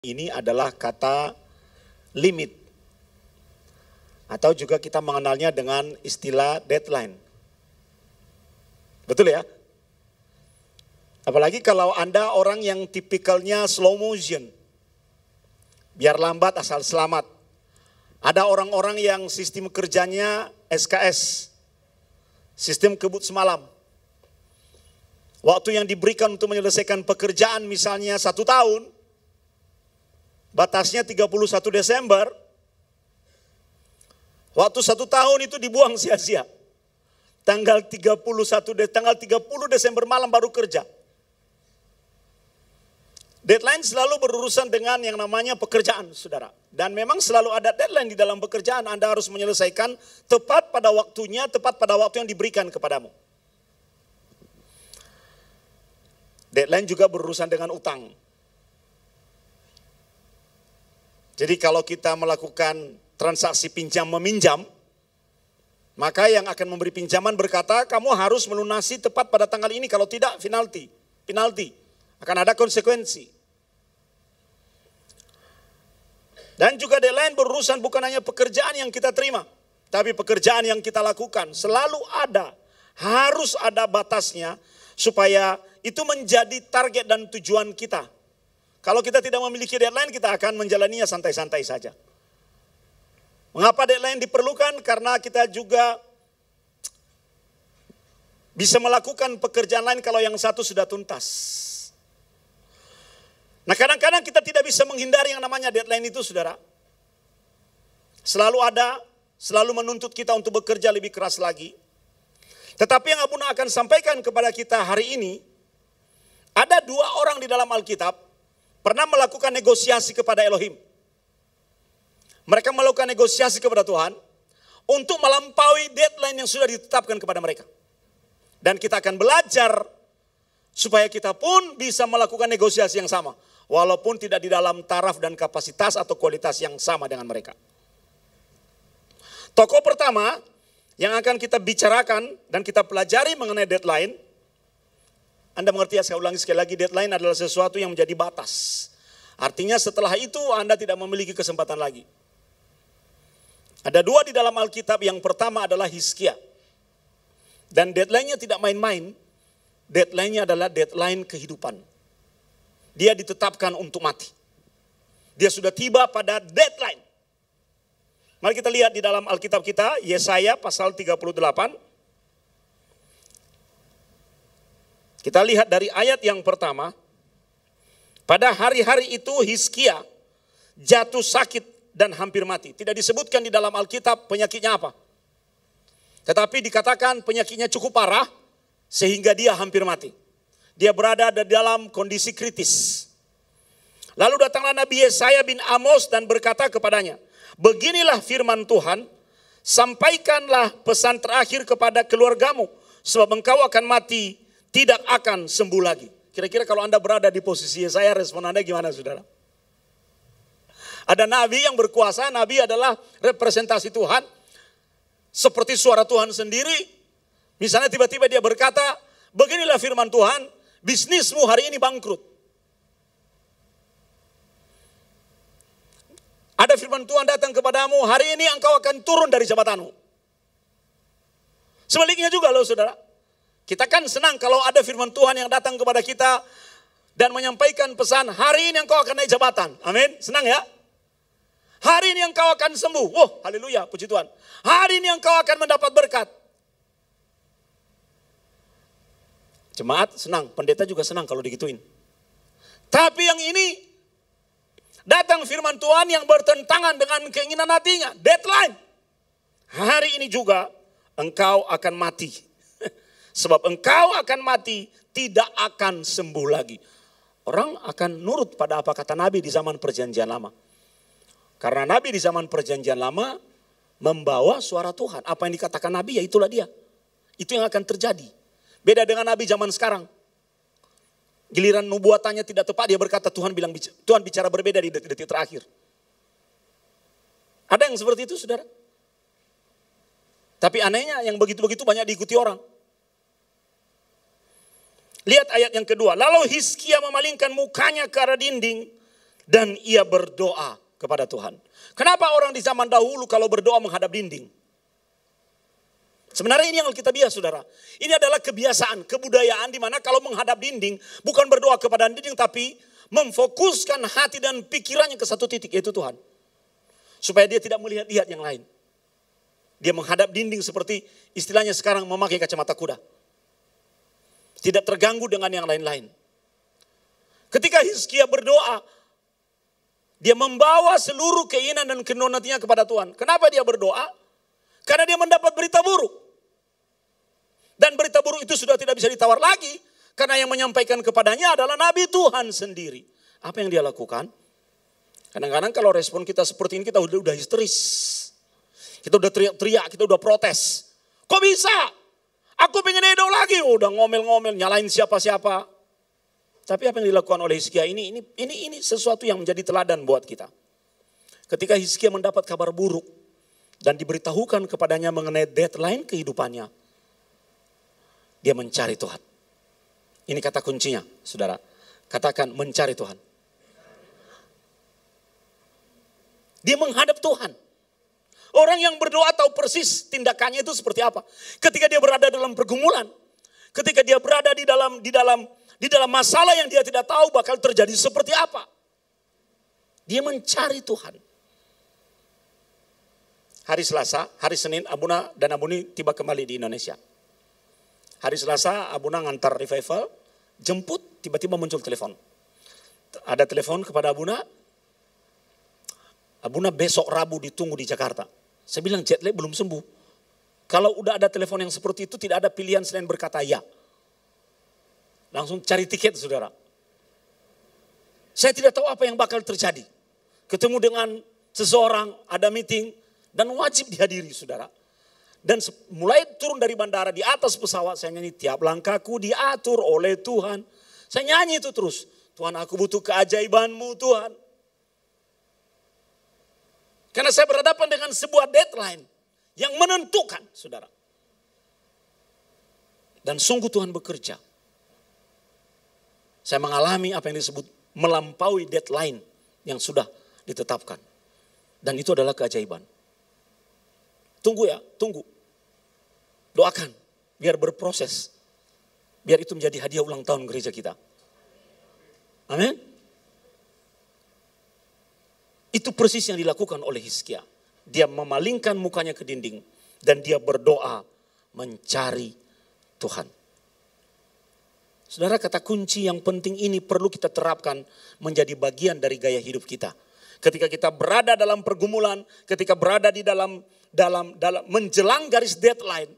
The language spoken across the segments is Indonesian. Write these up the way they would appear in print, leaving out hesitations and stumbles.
Ini adalah kata limit. Atau juga kita mengenalnya dengan istilah deadline. Betul ya? Apalagi kalau Anda orang yang tipikalnya slow motion. Biar lambat asal selamat. Ada orang-orang yang sistem kerjanya SKS. Sistem kebut semalam. Waktu yang diberikan untuk menyelesaikan pekerjaan misalnya 1 tahun. Batasnya 31 Desember. Waktu 1 tahun itu dibuang sia-sia. Tanggal 30 Desember malam baru kerja. Deadline selalu berurusan dengan yang namanya pekerjaan, saudara. Dan memang selalu ada deadline di dalam pekerjaan. Anda harus menyelesaikan tepat pada waktunya, tepat pada waktu yang diberikan kepadamu. Deadline juga berurusan dengan utang. Jadi kalau kita melakukan transaksi pinjam meminjam, maka yang akan memberi pinjaman berkata, kamu harus melunasi tepat pada tanggal ini, kalau tidak penalti. Akan ada konsekuensi. Dan juga deadline berurusan bukan hanya pekerjaan yang kita terima, tapi pekerjaan yang kita lakukan. Selalu ada, harus ada batasnya, supaya itu menjadi target dan tujuan kita. Kalau kita tidak memiliki deadline, kita akan menjalaninya santai-santai saja. Mengapa deadline diperlukan? Karena kita juga bisa melakukan pekerjaan lain kalau yang satu sudah tuntas. Nah, kadang-kadang kita tidak bisa menghindari yang namanya deadline itu, saudara. Selalu ada, selalu menuntut kita untuk bekerja lebih keras lagi. Tetapi yang Abuna akan sampaikan kepada kita hari ini, ada 2 orang di dalam Alkitab pernah melakukan negosiasi kepada Elohim. Mereka melakukan negosiasi kepada Tuhan untuk melampaui deadline yang sudah ditetapkan kepada mereka. Dan kita akan belajar supaya kita pun bisa melakukan negosiasi yang sama. Walaupun tidak di dalam taraf dan kapasitas atau kualitas yang sama dengan mereka. Tokoh pertama yang akan kita bicarakan dan kita pelajari mengenai deadline. Anda mengerti ya, saya ulangi sekali lagi, deadline adalah sesuatu yang menjadi batas. Artinya setelah itu Anda tidak memiliki kesempatan lagi. Ada 2 di dalam Alkitab, yang pertama adalah Hizkia. Dan deadline-nya tidak main-main, deadline-nya adalah deadline kehidupan. Dia ditetapkan untuk mati. Dia sudah tiba pada deadline. Mari kita lihat di dalam Alkitab kita, Yesaya pasal 38. Kita lihat dari ayat yang pertama. Pada hari-hari itu Hizkia jatuh sakit dan hampir mati. Tidak disebutkan di dalam Alkitab penyakitnya apa. Tetapi dikatakan penyakitnya cukup parah sehingga dia hampir mati. Dia berada di dalam kondisi kritis. Lalu datanglah Nabi Yesaya bin Amos dan berkata kepadanya, beginilah firman Tuhan, sampaikanlah pesan terakhir kepada keluargamu, sebab engkau akan mati, tidak akan sembuh lagi. Kira-kira kalau Anda berada di posisi saya, respon Anda gimana, saudara? Ada nabi yang berkuasa, nabi adalah representasi Tuhan. Seperti suara Tuhan sendiri. Misalnya tiba-tiba dia berkata, beginilah firman Tuhan, bisnismu hari ini bangkrut. Ada firman Tuhan datang kepadamu, hari ini engkau akan turun dari jabatanmu. Sebaliknya juga loh, saudara. Kita kan senang kalau ada firman Tuhan yang datang kepada kita dan menyampaikan pesan, hari ini engkau akan naik jabatan. Amin. Senang ya? Hari ini engkau akan sembuh. Wah, haleluya, puji Tuhan. Hari ini engkau akan mendapat berkat. Jemaat senang, pendeta juga senang kalau digituin. Tapi yang ini, datang firman Tuhan yang bertentangan dengan keinginan hatinya. Deadline. Hari ini juga engkau akan mati. Sebab engkau akan mati, tidak akan sembuh lagi. Orang akan nurut pada apa kata Nabi di zaman perjanjian lama. Karena Nabi di zaman perjanjian lama membawa suara Tuhan. Apa yang dikatakan Nabi, ya itulah dia. Itu yang akan terjadi. Beda dengan Nabi zaman sekarang. Giliran nubuatannya tidak tepat, dia berkata Tuhan bicara berbeda di detik-detik terakhir. Ada yang seperti itu, saudara? Tapi anehnya yang begitu-begitu banyak diikuti orang. Lihat ayat yang kedua. Lalu Hizkia memalingkan mukanya ke arah dinding Dan ia berdoa kepada Tuhan. Kenapa orang di zaman dahulu kalau berdoa menghadap dinding? Sebenarnya ini yang kita biasa, saudara. Ini adalah kebiasaan, kebudayaan di mana kalau menghadap dinding, bukan berdoa kepada dinding, tapi memfokuskan hati dan pikirannya ke satu titik, yaitu Tuhan. Supaya dia tidak melihat-lihat yang lain. Dia menghadap dinding seperti istilahnya sekarang memakai kacamata kuda. Tidak terganggu dengan yang lain-lain. Ketika Hizkia berdoa, dia membawa seluruh keinginan dan keinginan hatinya kepada Tuhan. Kenapa dia berdoa? Karena dia mendapat berita buruk. Dan berita buruk itu sudah tidak bisa ditawar lagi. Karena yang menyampaikan kepadanya adalah Nabi Tuhan sendiri. Apa yang dia lakukan? Kadang-kadang kalau respon kita seperti ini kita udah histeris. Kita udah teriak-teriak, kita udah protes. Kok bisa? Aku pengen Edo lagi. Udah ngomel-ngomel, nyalain siapa-siapa. Tapi apa yang dilakukan oleh Hizkia ini sesuatu yang menjadi teladan buat kita. Ketika Hizkia mendapat kabar buruk dan diberitahukan kepadanya mengenai deadline kehidupannya, dia mencari Tuhan. Ini kata kuncinya, saudara. Katakan mencari Tuhan. Dia menghadap Tuhan. Orang yang berdoa tahu persis tindakannya itu seperti apa. Ketika dia berada dalam pergumulan, ketika dia berada di dalam masalah yang dia tidak tahu bakal terjadi seperti apa. Dia mencari Tuhan. Hari Selasa, hari Senin, Abuna dan Abuni tiba kembali di Indonesia. Hari Selasa, Abuna ngantar revival, jemput, tiba-tiba muncul telepon. Ada telepon kepada Abuna besok Rabu ditunggu di Jakarta. Saya bilang jet lag belum sembuh. Kalau udah ada telepon yang seperti itu tidak ada pilihan selain berkata ya. Langsung cari tiket, saudara. Saya tidak tahu apa yang bakal terjadi. Ketemu dengan seseorang, ada meeting, dan wajib dihadiri, saudara. Dan mulai turun dari bandara di atas pesawat, saya nyanyi tiap langkahku diatur oleh Tuhan. Saya nyanyi itu terus. Tuhan, aku butuh keajaiban-Mu, Tuhan. Karena saya berhadapan dengan sebuah deadline yang menentukan, saudara. Dan sungguh Tuhan bekerja. Saya mengalami apa yang disebut melampaui deadline yang sudah ditetapkan. Dan itu adalah keajaiban. Tunggu ya, tunggu. Doakan, biar berproses. Biar itu menjadi hadiah ulang tahun gereja kita. Amin. Itu persis yang dilakukan oleh Hizkia. Dia memalingkan mukanya ke dinding. Dan dia berdoa mencari Tuhan. Saudara, kata kunci yang penting ini perlu kita terapkan menjadi bagian dari gaya hidup kita. Ketika kita berada dalam pergumulan, ketika berada di dalam menjelang garis deadline.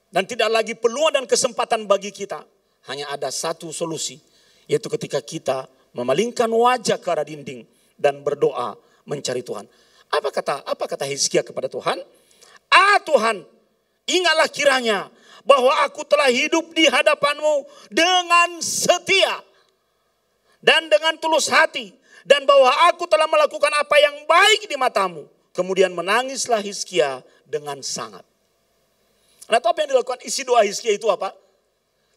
Dan tidak lagi peluang dan kesempatan bagi kita. Hanya ada satu solusi. Yaitu ketika kita memalingkan wajah ke arah dinding. Dan berdoa mencari Tuhan. Apa kata Hizkia kepada Tuhan? Tuhan, ingatlah kiranya bahwa aku telah hidup di hadapan-Mu dengan setia. Dan dengan tulus hati. Dan bahwa aku telah melakukan apa yang baik di mata-Mu. Kemudian menangislah Hizkia dengan sangat. Nah, apa yang dilakukan isi doa Hizkia itu apa?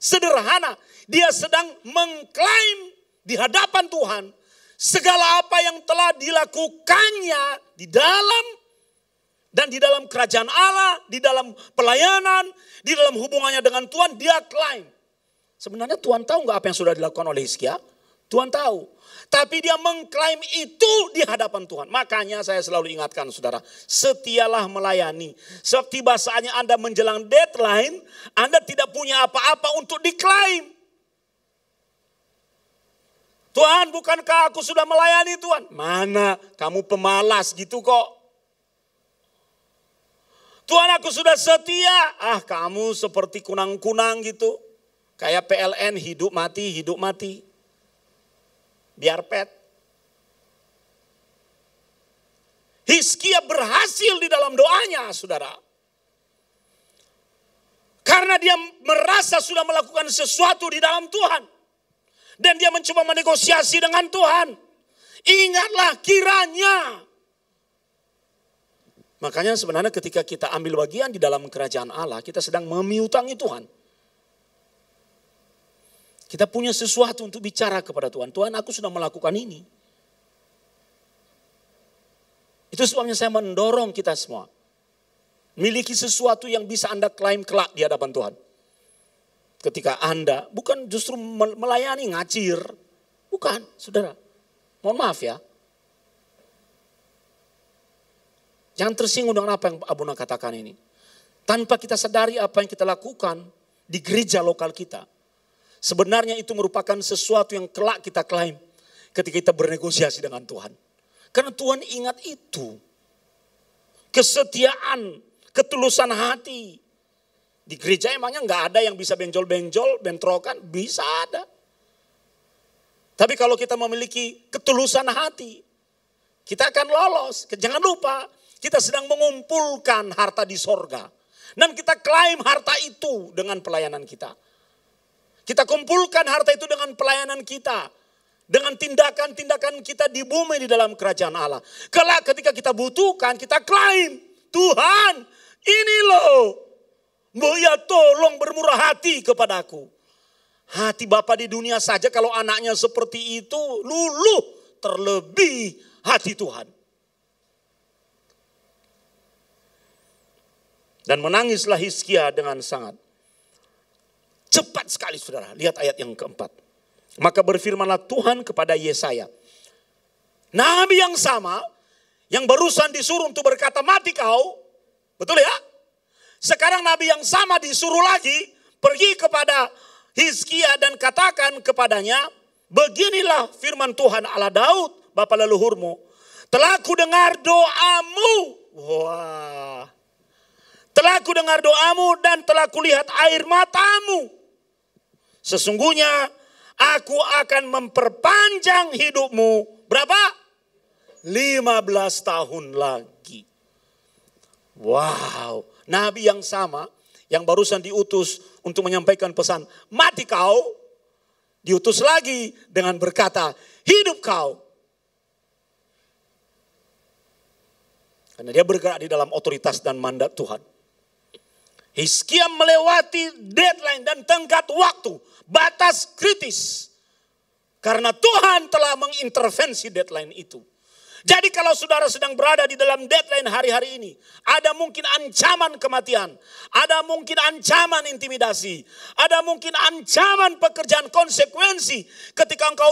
Sederhana. Dia sedang mengklaim di hadapan Tuhan. Segala apa yang telah dilakukannya di dalam dan di dalam kerajaan Allah, di dalam pelayanan, di dalam hubungannya dengan Tuhan, dia klaim. Sebenarnya Tuhan tahu nggak apa yang sudah dilakukan oleh Hizkia? Tuhan tahu. Tapi dia mengklaim itu di hadapan Tuhan. Makanya saya selalu ingatkan, saudara, setialah melayani. Sebab tiba saatnya Anda menjelang deadline, Anda tidak punya apa-apa untuk diklaim. Tuhan, bukankah aku sudah melayani Tuhan? Mana, kamu pemalas gitu kok. Tuhan, aku sudah setia. Kamu seperti kunang-kunang gitu. Kayak PLN, hidup mati. Biar pet. Hizkia berhasil di dalam doanya, saudara. Karena dia merasa sudah melakukan sesuatu di dalam Tuhan. Dan dia mencoba menegosiasi dengan Tuhan. Ingatlah kiranya. Makanya sebenarnya ketika kita ambil bagian di dalam kerajaan Allah, kita sedang memiutangi Tuhan. Kita punya sesuatu untuk bicara kepada Tuhan. Tuhan, aku sudah melakukan ini. Itu sebabnya saya mendorong kita semua. Miliki sesuatu yang bisa Anda klaim kelak di hadapan Tuhan. Ketika Anda bukan justru melayani ngacir. Bukan, saudara. Mohon maaf ya. Jangan tersinggung dengan apa yang Abuna katakan ini. Tanpa kita sadari apa yang kita lakukan di gereja lokal kita. Sebenarnya itu merupakan sesuatu yang kelak kita klaim ketika kita bernegosiasi dengan Tuhan. Karena Tuhan ingat itu. Kesetiaan, ketulusan hati. Di gereja emangnya nggak ada yang bisa benjol-benjol, bentrokan? Bisa ada. Tapi kalau kita memiliki ketulusan hati, kita akan lolos. Jangan lupa, kita sedang mengumpulkan harta di sorga. Dan kita klaim harta itu dengan pelayanan kita. Kita kumpulkan harta itu dengan pelayanan kita. Dengan tindakan-tindakan kita di bumi di dalam kerajaan Allah. Kelak ketika kita butuhkan, kita klaim. Tuhan, ini loh. Ya tolong bermurah hati kepadaku. Hati Bapa di dunia saja kalau anaknya seperti itu luluh, terlebih hati Tuhan. Dan menangislah Hizkia dengan sangat cepat sekali, saudara. Lihat ayat yang keempat. Maka berfirmanlah Tuhan kepada Yesaya. Nabi yang sama, yang barusan disuruh untuk berkata mati kau. Betul ya? Sekarang nabi yang sama disuruh lagi pergi kepada Hizkia dan katakan kepadanya, beginilah firman Tuhan Allah Daud, bapa leluhurmu. Telah ku dengar doamu. Wah. Telah ku dengar doamu dan telah kulihat air matamu. Sesungguhnya aku akan memperpanjang hidupmu. Berapa? 15 tahun lagi. Wow. Nabi yang sama yang barusan diutus untuk menyampaikan pesan mati kau. Diutus lagi dengan berkata hidup kau. Karena dia bergerak di dalam otoritas dan mandat Tuhan. Hizkia melewati deadline dan tenggat waktu, batas kritis. Karena Tuhan telah mengintervensi deadline itu. Jadi kalau saudara sedang berada di dalam deadline hari-hari ini, ada mungkin ancaman kematian, ada mungkin ancaman intimidasi, ada mungkin ancaman pekerjaan konsekuensi ketika engkau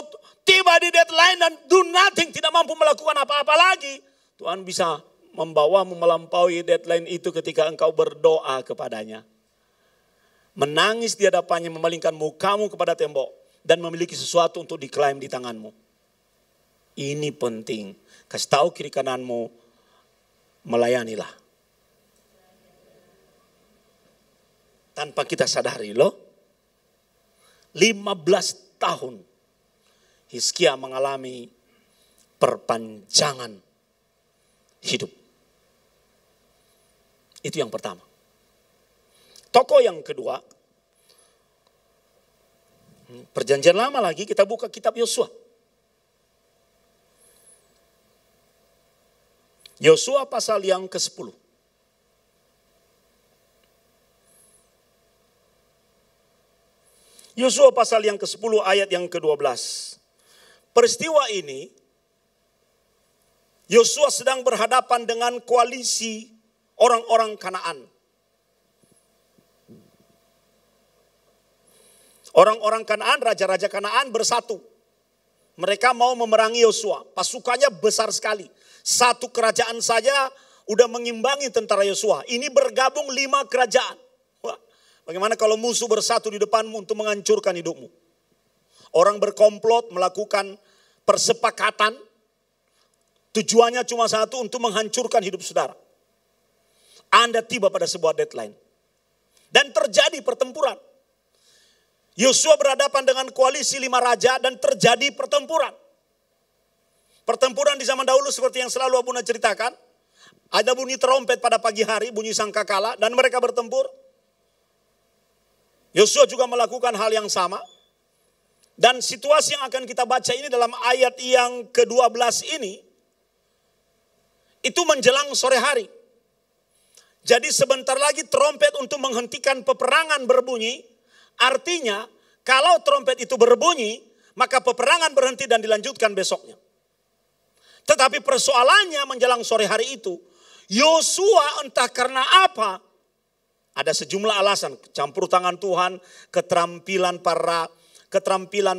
tiba di deadline dan do nothing, tidak mampu melakukan apa-apa lagi. Tuhan bisa membawamu melampaui deadline itu ketika engkau berdoa kepadanya. Menangis di hadapannya, memalingkan mukamu kepada tembok dan memiliki sesuatu untuk diklaim di tanganmu. Ini penting. Kasih tahu kiri kananmu, melayanilah. Tanpa kita sadari loh, 15 tahun Hizkia mengalami perpanjangan hidup. Itu yang pertama. Tokoh yang kedua, perjanjian lama lagi, kita buka kitab Yosua. Yosua pasal yang ke-10. Yosua pasal yang ke-10 ayat yang ke-12. Peristiwa ini, Yosua sedang berhadapan dengan koalisi orang-orang Kanaan. Orang-orang Kanaan, raja-raja Kanaan bersatu. Mereka mau memerangi Yosua. Pasukannya besar sekali. Satu kerajaan saja udah mengimbangi tentara Yosua. Ini bergabung 5 kerajaan. Wah, bagaimana kalau musuh bersatu di depanmu untuk menghancurkan hidupmu? Orang berkomplot melakukan persepakatan. Tujuannya cuma satu, untuk menghancurkan hidup saudara. Anda tiba pada sebuah deadline. Dan terjadi pertempuran. Yosua berhadapan dengan koalisi 5 raja dan terjadi pertempuran. Pertempuran di zaman dahulu seperti yang selalu Abuna ceritakan. Ada bunyi trompet pada pagi hari, bunyi sangkakala, dan mereka bertempur. Yosua juga melakukan hal yang sama. Dan situasi yang akan kita baca ini dalam ayat yang ke-12 ini, itu menjelang sore hari. Jadi sebentar lagi trompet untuk menghentikan peperangan berbunyi. Artinya kalau trompet itu berbunyi, maka peperangan berhenti dan dilanjutkan besoknya. Tetapi persoalannya menjelang sore hari itu, Yosua entah karena apa, ada sejumlah alasan, campur tangan Tuhan, keterampilan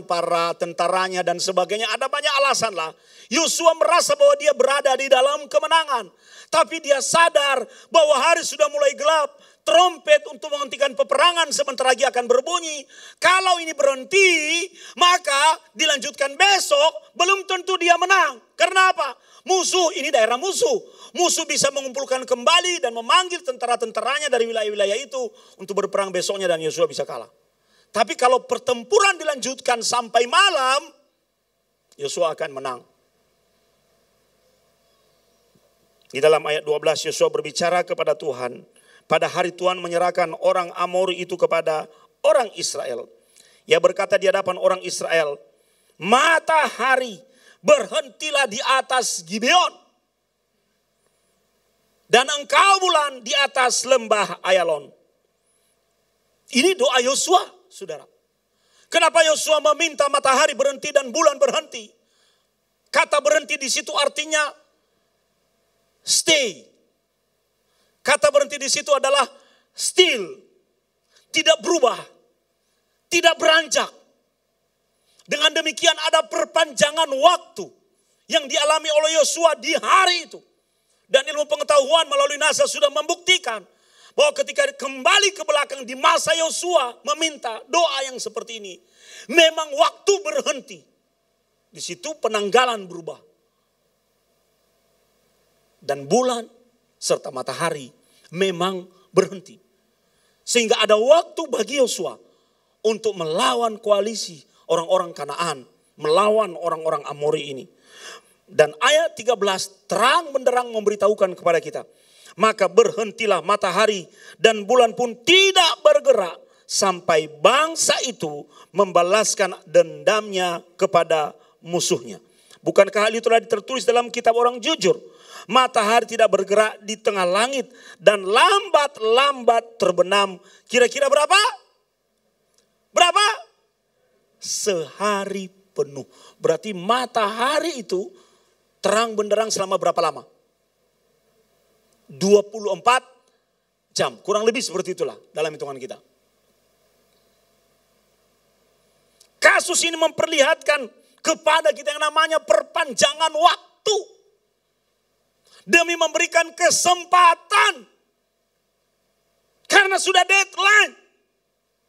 para tentaranya dan sebagainya, ada banyak alasan lah. Yosua merasa bahwa dia berada di dalam kemenangan, tapi dia sadar bahwa hari sudah mulai gelap. Trompet untuk menghentikan peperangan sebentar lagi akan berbunyi. Kalau ini berhenti, maka dilanjutkan besok, belum tentu dia menang. Karena apa? Musuh, ini daerah musuh. Musuh bisa mengumpulkan kembali dan memanggil tentara-tentaranya dari wilayah-wilayah itu untuk berperang besoknya dan Yosua bisa kalah. Tapi kalau pertempuran dilanjutkan sampai malam, Yosua akan menang. Di dalam ayat 12 Yosua berbicara kepada Tuhan. Pada hari Tuhan menyerahkan orang Amori itu kepada orang Israel. Ia berkata di hadapan orang Israel, matahari berhentilah di atas Gibeon. Dan engkau bulan di atas lembah Ayalon. Ini doa Yosua, saudara. Kenapa Yosua meminta matahari berhenti dan bulan berhenti? Kata berhenti di situ artinya stay. Kata berhenti di situ adalah still, tidak berubah, tidak beranjak. Dengan demikian ada perpanjangan waktu yang dialami oleh Yosua di hari itu. Dan ilmu pengetahuan melalui NASA sudah membuktikan bahwa ketika kembali ke belakang di masa Yosua meminta doa yang seperti ini, memang waktu berhenti. Di situ penanggalan berubah. Dan bulan serta matahari memang berhenti. Sehingga ada waktu bagi Yosua untuk melawan koalisi orang-orang Kanaan, melawan orang-orang Amori ini. Dan ayat 13 terang benderang memberitahukan kepada kita, maka berhentilah matahari dan bulan pun tidak bergerak sampai bangsa itu membalaskan dendamnya kepada musuhnya. Bukankah hal itu telah tertulis dalam kitab orang jujur? Matahari tidak bergerak di tengah langit dan lambat-lambat terbenam. Kira-kira berapa? Berapa? Sehari penuh. Berarti matahari itu terang benderang selama berapa lama? 24 jam. Kurang lebih seperti itulah dalam hitungan kita. Kasus ini memperlihatkan kepada kita yang namanya perpanjangan waktu. Demi memberikan kesempatan. Karena sudah deadline.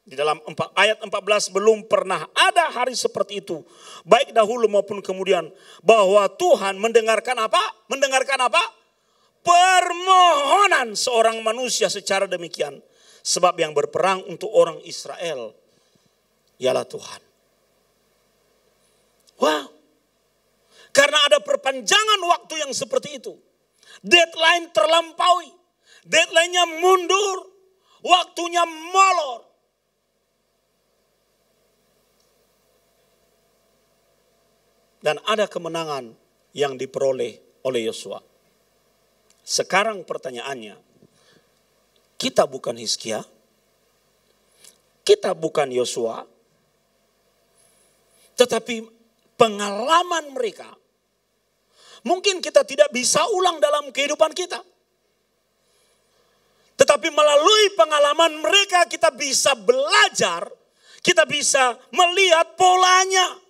Di dalam ayat 14 belum pernah ada hari seperti itu. Baik dahulu maupun kemudian. Bahwa Tuhan mendengarkan apa? Mendengarkan apa? Permohonan seorang manusia secara demikian. Sebab yang berperang untuk orang Israel ialah Tuhan. Wow. Karena ada perpanjangan waktu yang seperti itu. Deadline terlampaui. Deadline-nya mundur. Waktunya molor. Dan ada kemenangan yang diperoleh oleh Yosua. Sekarang pertanyaannya. Kita bukan Hizkia. Kita bukan Yosua. Tetapi pengalaman mereka mungkin kita tidak bisa ulang dalam kehidupan kita. Tetapi melalui pengalaman mereka kita bisa belajar, kita bisa melihat polanya.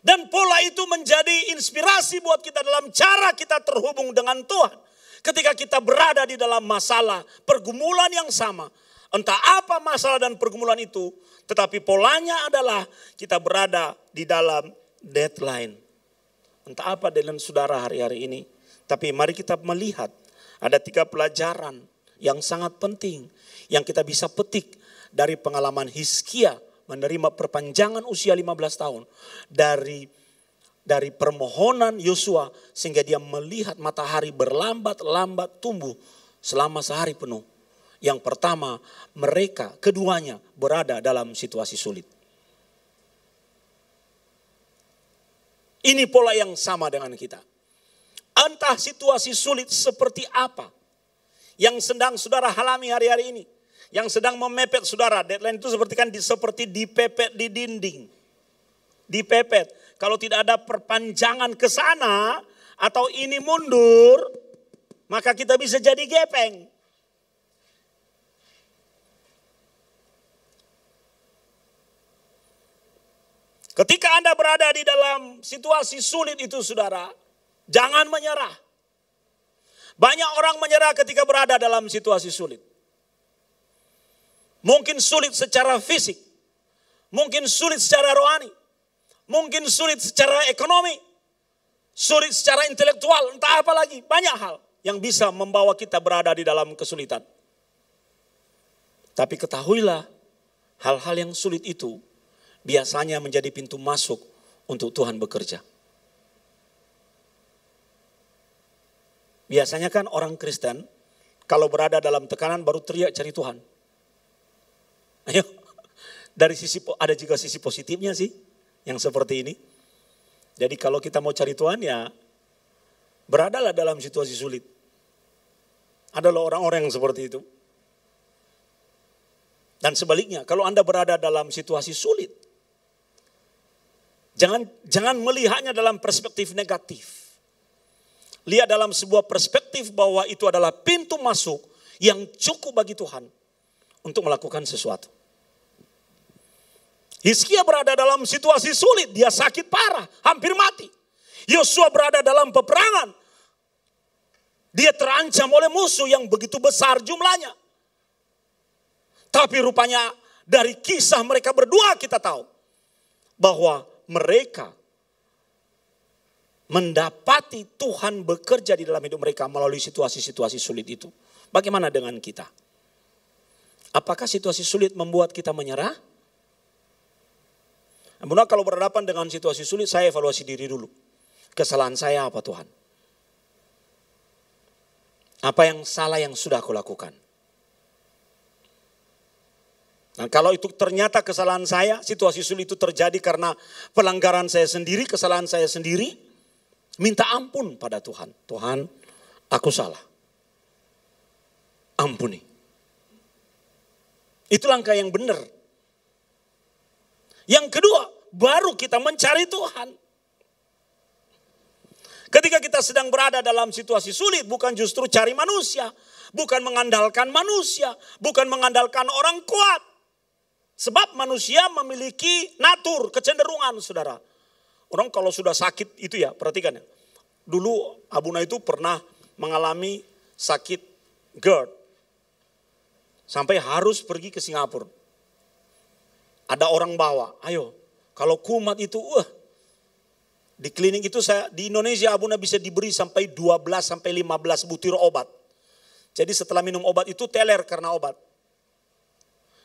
Dan pola itu menjadi inspirasi buat kita dalam cara kita terhubung dengan Tuhan. Ketika kita berada di dalam masalah, pergumulan yang sama. Entah apa masalah dan pergumulan itu, tetapi polanya adalah kita berada di dalam deadline. Entah apa dengan saudara hari-hari ini. Tapi mari kita melihat ada 3 pelajaran yang sangat penting. Yang kita bisa petik dari pengalaman Hizkia menerima perpanjangan usia 15 tahun. Dari permohonan Yosua sehingga dia melihat matahari berlambat-lambat tumbuh selama sehari penuh. Yang pertama mereka keduanya berada dalam situasi sulit. Ini pola yang sama dengan kita. Entah situasi sulit seperti apa yang sedang saudara alami hari-hari ini. Yang sedang memepet saudara. Deadline itu seperti dipepet di dinding. dipepet. Kalau tidak ada perpanjangan ke sana atau ini mundur, maka kita bisa jadi gepeng. Ketika Anda berada di dalam situasi sulit itu, saudara, jangan menyerah. Banyak orang menyerah ketika berada dalam situasi sulit. Mungkin sulit secara fisik, mungkin sulit secara rohani, mungkin sulit secara ekonomi, sulit secara intelektual, entah apa lagi. Banyak hal yang bisa membawa kita berada di dalam kesulitan. Tapi ketahuilah, hal-hal yang sulit itu biasanya menjadi pintu masuk untuk Tuhan bekerja. Biasanya kan orang Kristen kalau berada dalam tekanan baru teriak cari Tuhan. Ayo, dari sisi ada juga sisi positifnya sih yang seperti ini. Jadi kalau kita mau cari Tuhan ya beradalah dalam situasi sulit. Ada loh orang-orang yang seperti itu. Dan sebaliknya, kalau Anda berada dalam situasi sulit, jangan melihatnya dalam perspektif negatif. Lihat dalam sebuah perspektif bahwa itu adalah pintu masuk yang cukup bagi Tuhan untuk melakukan sesuatu. Hizkia berada dalam situasi sulit, dia sakit parah, hampir mati. Yosua berada dalam peperangan. Dia terancam oleh musuh yang begitu besar jumlahnya. Tapi rupanya dari kisah mereka berdua kita tahu bahwa mereka mendapati Tuhan bekerja di dalam hidup mereka melalui situasi-situasi sulit itu. Bagaimana dengan kita? Apakah situasi sulit membuat kita menyerah? Namun kalau berhadapan dengan situasi sulit, saya evaluasi diri dulu. Kesalahan saya apa Tuhan? Apa yang salah yang sudah aku lakukan? Dan kalau itu ternyata kesalahan saya, situasi sulit itu terjadi karena pelanggaran saya sendiri, kesalahan saya sendiri, minta ampun pada Tuhan. Tuhan, aku salah. Ampuni. Itu langkah yang benar. Yang kedua, baru kita mencari Tuhan. Ketika kita sedang berada dalam situasi sulit, bukan justru cari manusia, bukan mengandalkan manusia, bukan mengandalkan orang kuat. Sebab manusia memiliki natur, kecenderungan, saudara. Orang kalau sudah sakit itu ya, perhatikan ya. Dulu Abuna itu pernah mengalami sakit GERD. Sampai harus pergi ke Singapura. Ada orang bawa, ayo kalau kumat itu, di klinik itu di Indonesia Abuna bisa diberi sampai 12 sampai 15 butir obat. Jadi setelah minum obat itu teler karena obat.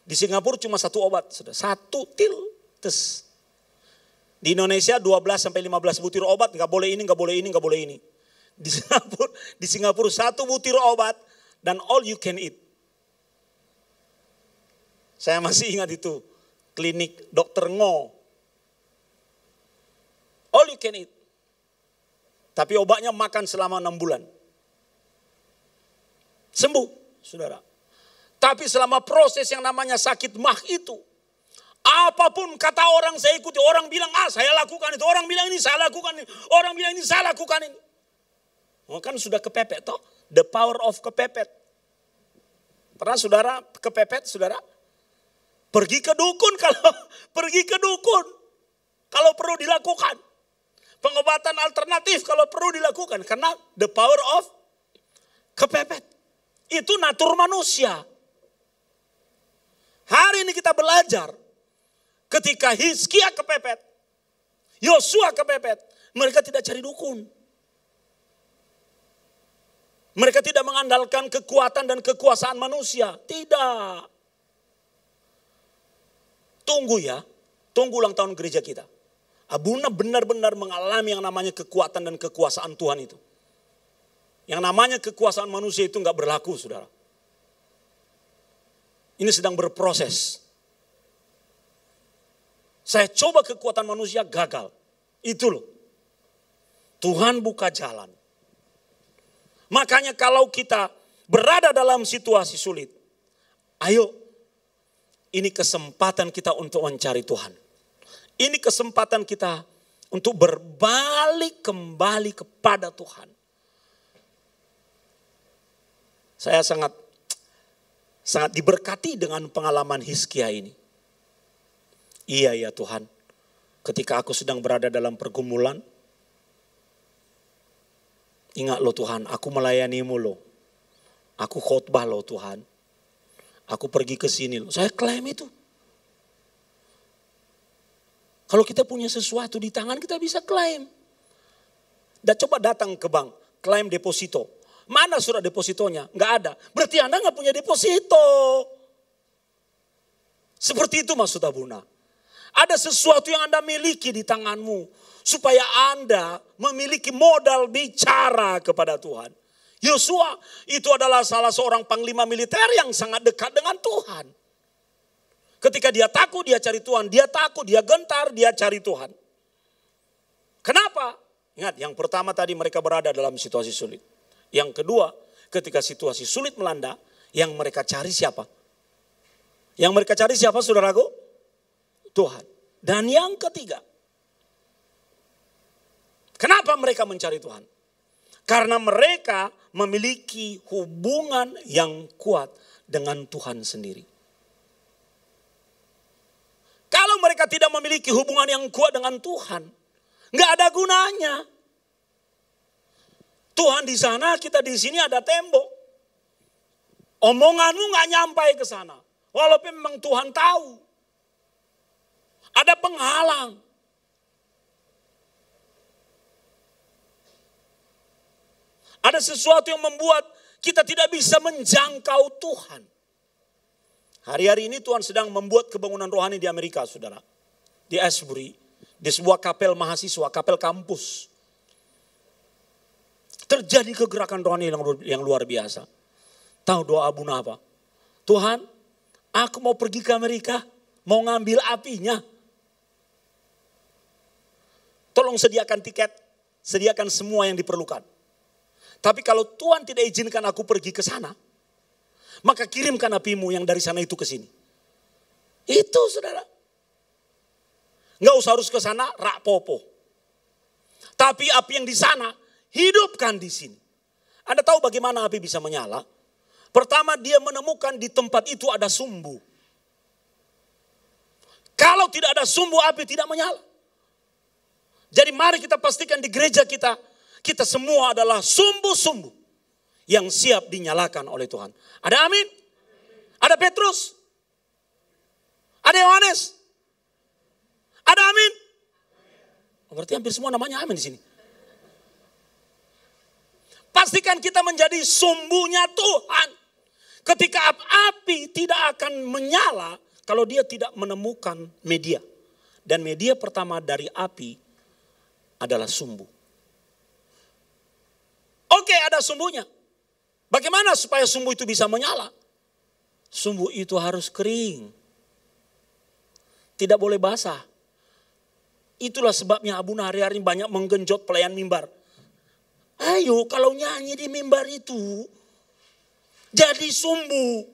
Di Singapura cuma satu obat, sudah satu til, tes. Di Indonesia 12 sampai 15 butir obat, nggak boleh ini, nggak boleh ini, nggak boleh ini. Di Singapura satu butir obat dan all you can eat. Saya masih ingat itu klinik Dokter Ngo. All you can eat. Tapi obatnya makan selama 6 bulan. Sembuh, saudara. Tapi selama proses yang namanya sakit mah itu, apapun kata orang saya ikuti. Orang bilang saya lakukan itu, orang bilang ini saya lakukan ini, orang bilang ini saya lakukan ini. Oh, kan sudah kepepet toh, the power of kepepet. Pernah saudara kepepet saudara? Pergi ke dukun kalau perlu dilakukan. Pengobatan alternatif kalau perlu dilakukan karena the power of kepepet. Itu natur manusia. Hari ini kita belajar ketika Hizkia kepepet, Yosua kepepet, mereka tidak cari dukun. Mereka tidak mengandalkan kekuatan dan kekuasaan manusia. Tidak. Tunggu ulang tahun gereja kita. Abuna benar-benar mengalami yang namanya kekuatan dan kekuasaan Tuhan itu. Yang namanya kekuasaan manusia itu enggak berlaku, saudara. Ini sedang berproses. Saya coba kekuatan manusia gagal. Itu loh. Tuhan buka jalan. Makanya kalau kita berada dalam situasi sulit, ayo, ini kesempatan kita untuk mencari Tuhan. Ini kesempatan kita untuk berbalik kembali kepada Tuhan. Saya sangat diberkati dengan pengalaman Hizkia ini. Iya ya Tuhan, ketika aku sedang berada dalam pergumulan, ingat loh Tuhan, aku melayanimu loh. Aku khotbah loh Tuhan. Aku pergi ke sini loh. Saya klaim itu. Kalau kita punya sesuatu di tangan, kita bisa klaim. Dan coba datang ke bank, klaim deposito. Mana surat depositonya? Enggak ada. Berarti Anda enggak punya deposito. Seperti itu maksud Abuna. Ada sesuatu yang Anda miliki di tanganmu. Supaya Anda memiliki modal bicara kepada Tuhan. Yosua itu adalah salah seorang panglima militer yang sangat dekat dengan Tuhan. Ketika dia takut, dia cari Tuhan. Dia takut, dia gentar, dia cari Tuhan. Kenapa? Ingat, yang pertama tadi mereka berada dalam situasi sulit. Yang kedua, ketika situasi sulit melanda, yang mereka cari siapa? Yang mereka cari siapa, saudaraku? Tuhan. Dan yang ketiga, kenapa mereka mencari Tuhan? Karena mereka memiliki hubungan yang kuat dengan Tuhan sendiri. Kalau mereka tidak memiliki hubungan yang kuat dengan Tuhan, nggak ada gunanya. Tuhan di sana, kita di sini ada tembok. Omonganmu nggak nyampai ke sana. Walaupun memang Tuhan tahu. Ada penghalang. Ada sesuatu yang membuat kita tidak bisa menjangkau Tuhan. Hari-hari ini Tuhan sedang membuat kebangunan rohani di Amerika, saudara. Di Asbury, di sebuah kapel mahasiswa, kapel kampus. Terjadi kegerakan rohani yang luar biasa. Tahu doa Abuna apa? Tuhan, aku mau pergi ke Amerika, mau ngambil apinya. Tolong sediakan tiket, sediakan semua yang diperlukan. Tapi kalau Tuhan tidak izinkan aku pergi ke sana, maka kirimkan apimu yang dari sana itu ke sini. Itu saudara. Nggak usah harus ke sana, rak popo. Tapi api yang di sana, hidupkan di sini. Anda tahu bagaimana api bisa menyala? Pertama dia menemukan di tempat itu ada sumbu. Kalau tidak ada sumbu, api tidak menyala. Jadi mari kita pastikan di gereja kita, kita semua adalah sumbu-sumbu yang siap dinyalakan oleh Tuhan. Ada amin? Ada Petrus? Ada Yohanes? Ada amin? Berarti hampir semua namanya amin di sini. Pastikan kita menjadi sumbunya Tuhan. Ketika api tidak akan menyala kalau dia tidak menemukan media. Dan media pertama dari api adalah sumbu. Oke, ada sumbunya. Bagaimana supaya sumbu itu bisa menyala? Sumbu itu harus kering. Tidak boleh basah. Itulah sebabnya Abuna hari-hari banyak menggenjot pelayan mimbar. Ayo kalau nyanyi di mimbar itu, jadi sumbu.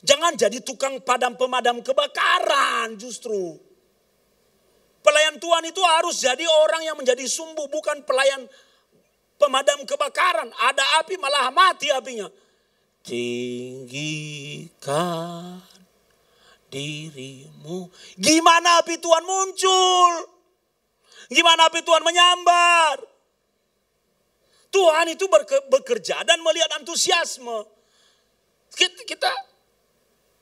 Jangan jadi tukang pemadam kebakaran justru. Pelayan Tuhan itu harus jadi orang yang menjadi sumbu, bukan pelayan pemadam kebakaran. Ada api malah mati apinya. Tinggikan dirimu. Gimana api Tuhan muncul? Gimana api Tuhan menyambar? Tuhan itu bekerja dan melihat antusiasme. Kita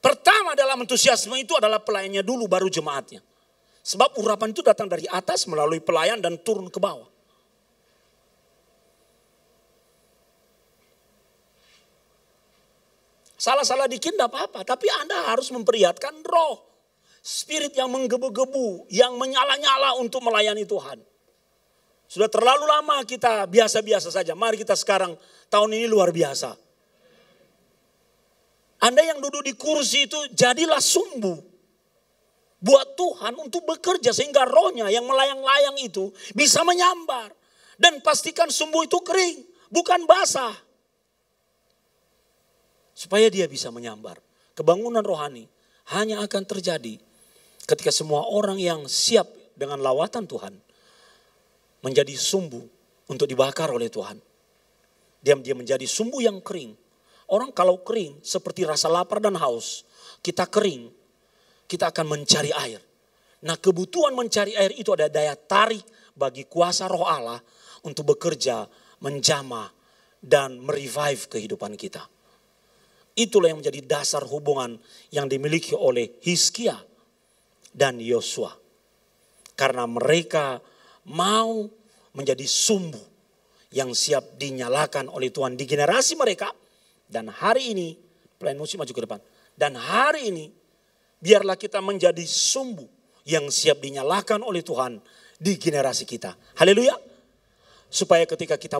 pertama dalam antusiasme itu adalah pelayannya dulu, baru jemaatnya. Sebab urapan itu datang dari atas melalui pelayan dan turun ke bawah. Salah-salah dikit tidak apa-apa. Tapi Anda harus memperlihatkan roh. Spirit yang menggebu-gebu. Yang menyala-nyala untuk melayani Tuhan. Sudah terlalu lama kita biasa-biasa saja. Mari kita sekarang tahun ini luar biasa. Anda yang duduk di kursi itu jadilah sumbu. Buat Tuhan untuk bekerja sehingga rohnya yang melayang-layang itu bisa menyambar. Dan pastikan sumbu itu kering. Bukan basah. Supaya dia bisa menyambar. Kebangunan rohani hanya akan terjadi Ketika semua orang yang siap dengan lawatan Tuhan menjadi sumbu untuk dibakar oleh Tuhan. Dia menjadi sumbu yang kering. Orang kalau kering seperti rasa lapar dan haus, kita kering, kita akan mencari air. Nah, kebutuhan mencari air itu ada daya tarik bagi kuasa Roh Allah untuk bekerja, menjamah dan merevive kehidupan kita. Itulah yang menjadi dasar hubungan yang dimiliki oleh Hizkia dan Yosua. Karena mereka mau menjadi sumbu yang siap dinyalakan oleh Tuhan di generasi mereka. Dan hari ini, pelayan musik maju ke depan. Dan hari ini, biarlah kita menjadi sumbu yang siap dinyalakan oleh Tuhan di generasi kita. Haleluya. Supaya ketika kita